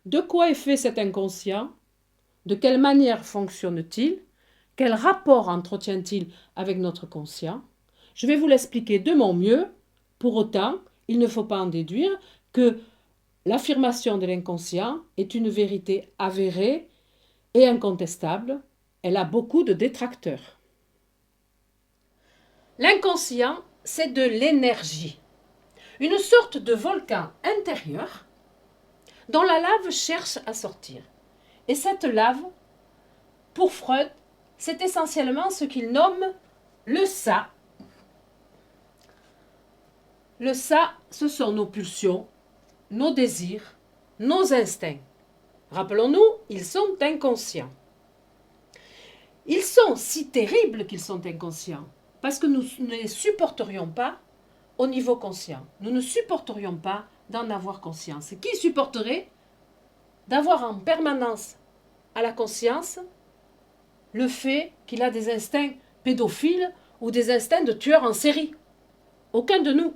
De quoi est fait cet inconscient? De quelle manière fonctionne-t-il? Quel rapport entretient-il avec notre conscient? Je vais vous l'expliquer de mon mieux. Pour autant, il ne faut pas en déduire que l'affirmation de l'inconscient est une vérité avérée et incontestable. Elle a beaucoup de détracteurs. L'inconscient, c'est de l'énergie, une sorte de volcan intérieur dont la lave cherche à sortir. Et cette lave, pour Freud, c'est essentiellement ce qu'il nomme le ça. Le ça, ce sont nos pulsions, nos désirs, nos instincts. Rappelons-nous, ils sont inconscients. Ils sont si terribles qu'ils sont inconscients, parce que nous ne les supporterions pas au niveau conscient. Nous ne supporterions pas d'en avoir conscience. Qui supporterait d'avoir en permanence à la conscience le fait qu'il a des instincts pédophiles ou des instincts de tueur en série? Aucun de nous.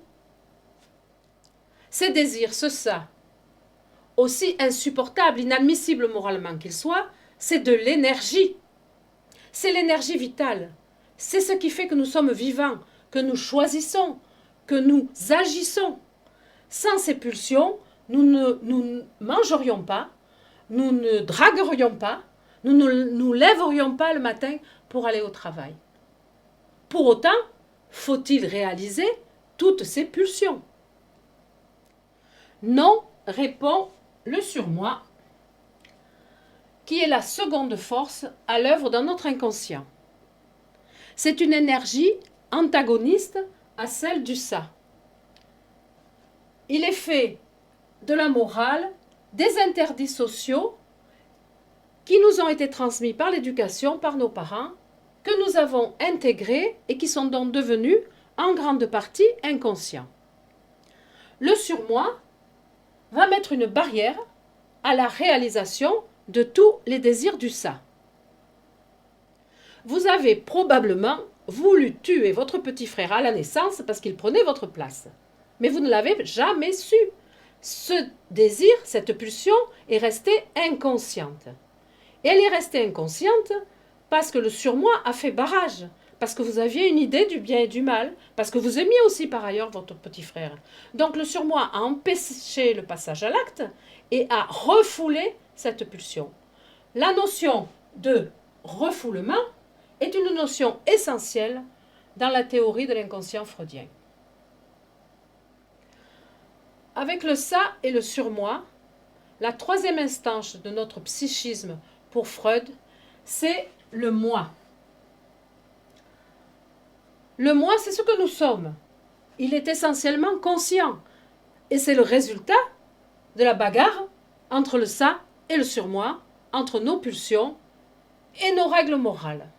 Ces désirs, ce ça, aussi insupportable, inadmissible moralement qu'il soit, c'est de l'énergie. C'est l'énergie vitale. C'est ce qui fait que nous sommes vivants, que nous choisissons, que nous agissons. Sans ces pulsions, nous ne mangerions pas, nous ne draguerions pas, nous ne nous lèverions pas le matin pour aller au travail. Pour autant, faut-il réaliser toutes ces pulsions? Non, répond le surmoi, qui est la seconde force à l'œuvre dans notre inconscient. C'est une énergie antagoniste à celle du ça. Il est fait de la morale des interdits sociaux qui nous ont été transmis par l'éducation, par nos parents, que nous avons intégrés et qui sont donc devenus en grande partie inconscients. Le surmoi va mettre une barrière à la réalisation de tous les désirs du ça. Vous avez probablement voulu tuer votre petit frère à la naissance parce qu'il prenait votre place. Mais vous ne l'avez jamais su. Ce désir, cette pulsion, est restée inconsciente. Et elle est restée inconsciente parce que le surmoi a fait barrage, parce que vous aviez une idée du bien et du mal, parce que vous aimiez aussi par ailleurs votre petit frère. Donc le surmoi a empêché le passage à l'acte et a refoulé cette pulsion. La notion de refoulement est une notion essentielle dans la théorie de l'inconscient freudien. Avec le ça et le surmoi, la troisième instance de notre psychisme pour Freud, c'est le moi. Le moi, c'est ce que nous sommes. Il est essentiellement conscient. Et c'est le résultat de la bagarre entre le ça et le surmoi, entre nos pulsions et nos règles morales.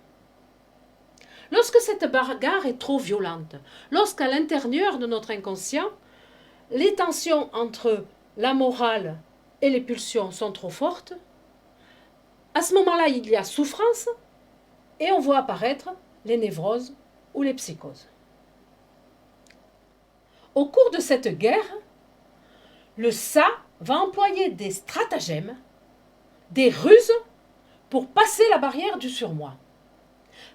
Lorsque cette bagarre est trop violente, lorsqu'à l'intérieur de notre inconscient, les tensions entre la morale et les pulsions sont trop fortes, à ce moment-là, il y a souffrance et on voit apparaître les névroses ou les psychoses. Au cours de cette guerre, le ça va employer des stratagèmes, des ruses pour passer la barrière du surmoi.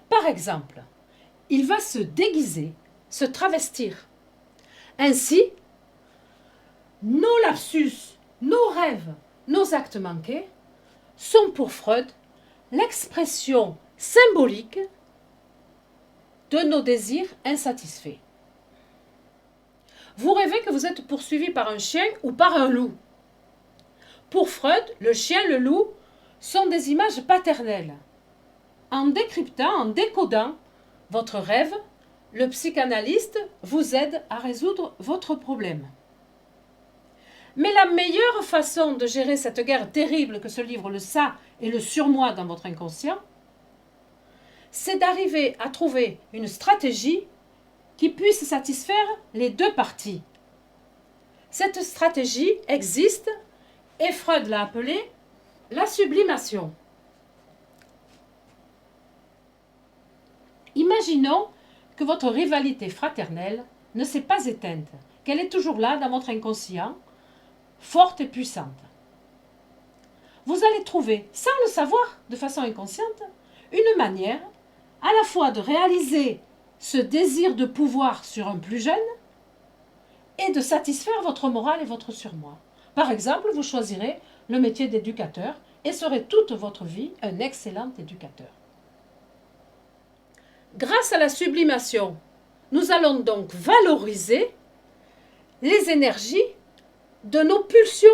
Par exemple, il va se déguiser, se travestir. Ainsi, nos lapsus, nos rêves, nos actes manqués sont pour Freud l'expression symbolique de nos désirs insatisfaits. Vous rêvez que vous êtes poursuivi par un chien ou par un loup. Pour Freud, le chien, le loup sont des images paternelles. En décryptant, en décodant votre rêve, le psychanalyste vous aide à résoudre votre problème. Mais la meilleure façon de gérer cette guerre terrible que se livrent le ça et le surmoi dans votre inconscient, c'est d'arriver à trouver une stratégie qui puisse satisfaire les deux parties. Cette stratégie existe et Freud l'a appelée la sublimation. Imaginons que votre rivalité fraternelle ne s'est pas éteinte, qu'elle est toujours là dans votre inconscient, forte et puissante. vous allez trouver, sans le savoir, de façon inconsciente, une manière à la fois de réaliser ce désir de pouvoir sur un plus jeune et de satisfaire votre morale et votre surmoi. Par exemple, vous choisirez le métier d'éducateur et serez toute votre vie un excellent éducateur. Grâce à la sublimation, nous allons donc valoriser les énergies de nos pulsions.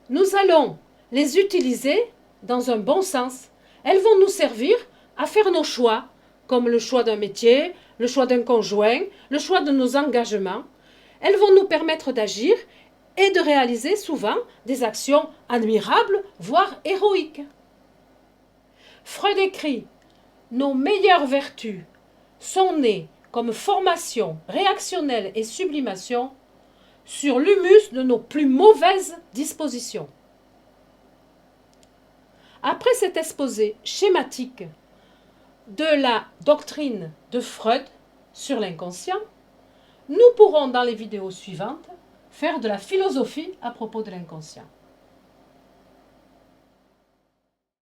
Nous allons les utiliser dans un bon sens. Elles vont nous servir à faire nos choix, comme le choix d'un métier, le choix d'un conjoint, le choix de nos engagements. Elles vont nous permettre d'agir et de réaliser souvent des actions admirables, voire héroïques. Freud écrit « Nos meilleures vertus sont nées comme formation réactionnelle et sublimation sur l'humus de nos plus mauvaises dispositions. » Après cet exposé schématique de la doctrine de Freud sur l'inconscient, nous pourrons dans les vidéos suivantes faire de la philosophie à propos de l'inconscient.